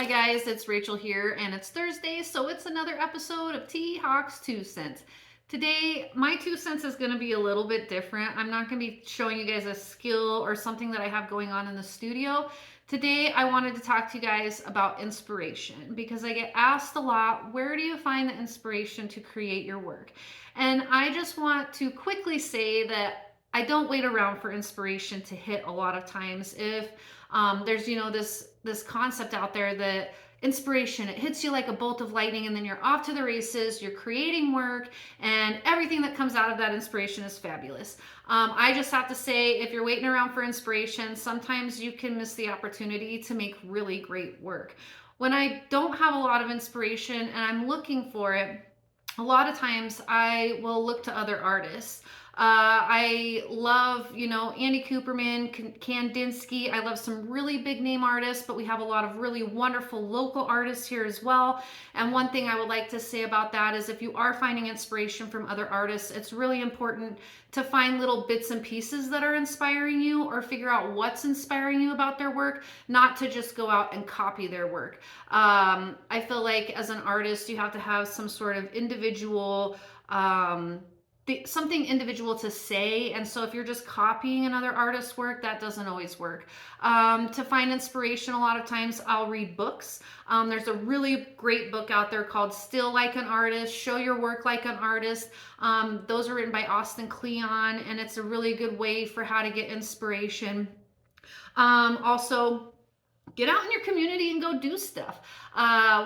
Hi guys, it's Rachel here, and it's Thursday, so it's another episode of T Hawk's 2 Cents. Today, my 2 cents is going to be a little bit different. I'm not going to be showing you guys a skill or something that I have going on in the studio. Today, I wanted to talk to you guys about inspiration because I get asked a lot, where do you find the inspiration to create your work? And I just want to quickly say that I don't wait around for inspiration to hit a lot of times. If there's this concept out there that inspiration, it hits you like a bolt of lightning and then you're off to the races, you're creating work, and everything that comes out of that inspiration is fabulous. I just have to say, if you're waiting around for inspiration, sometimes you can miss the opportunity to make really great work. When I don't have a lot of inspiration and I'm looking for it, a lot of times I will look to other artists. I love, Andy Cooperman, Kandinsky. I love some really big name artists, but we have a lot of really wonderful local artists here as well. And one thing I would like to say about that is if you are finding inspiration from other artists, it's really important to find little bits and pieces that are inspiring you or figure out what's inspiring you about their work, not to just go out and copy their work. I feel like as an artist, you have to have some sort of individual something individual to say. And so if you're just copying another artist's work, that doesn't always work. To find inspiration, a lot of times I'll read books. There's a really great book out there called Still Like an Artist, Show Your Work Like an Artist. Those are written by Kleon, and it's a really good way for how to get inspiration. Also, get out in your community and go do stuff.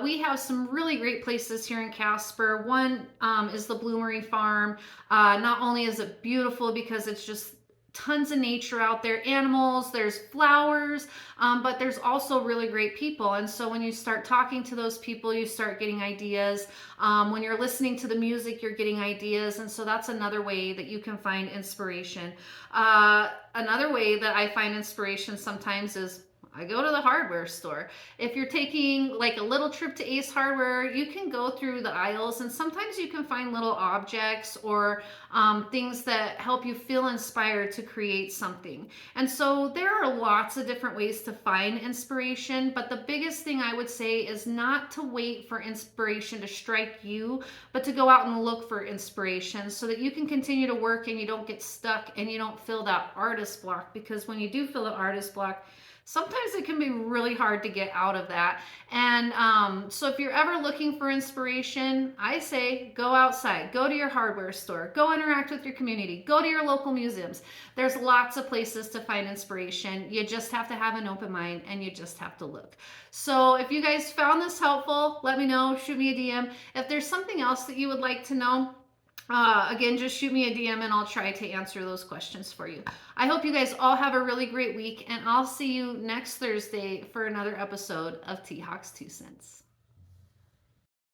We have some really great places here in Casper. One is the Bloomery Farm. Not only is it beautiful because it's just tons of nature out there, animals, there's flowers, but there's also really great people. And so when you start talking to those people, you start getting ideas. When you're listening to the music, you're getting ideas. And so that's another way that you can find inspiration. Another way that I find inspiration sometimes is I go to the hardware store. If you're taking like a little trip to Ace Hardware, you can go through the aisles and sometimes you can find little objects or things that help you feel inspired to create something. And so there are lots of different ways to find inspiration, but the biggest thing I would say is not to wait for inspiration to strike you, but to go out and look for inspiration so that you can continue to work and you don't get stuck and you don't feel that artist block, because when you do feel the artist block, sometimes it can be really hard to get out of that. And so if you're ever looking for inspiration, I say go outside, go to your hardware store, go interact with your community, go to your local museums. There's lots of places to find inspiration. You just have to have an open mind and you just have to look. So if you guys found this helpful, let me know, shoot me a DM. If there's something else that you would like to know, again, just shoot me a DM and I'll try to answer those questions for you. I hope you guys all have a really great week, and I'll see you next Thursday for another episode of T Hawk's 2 Cents.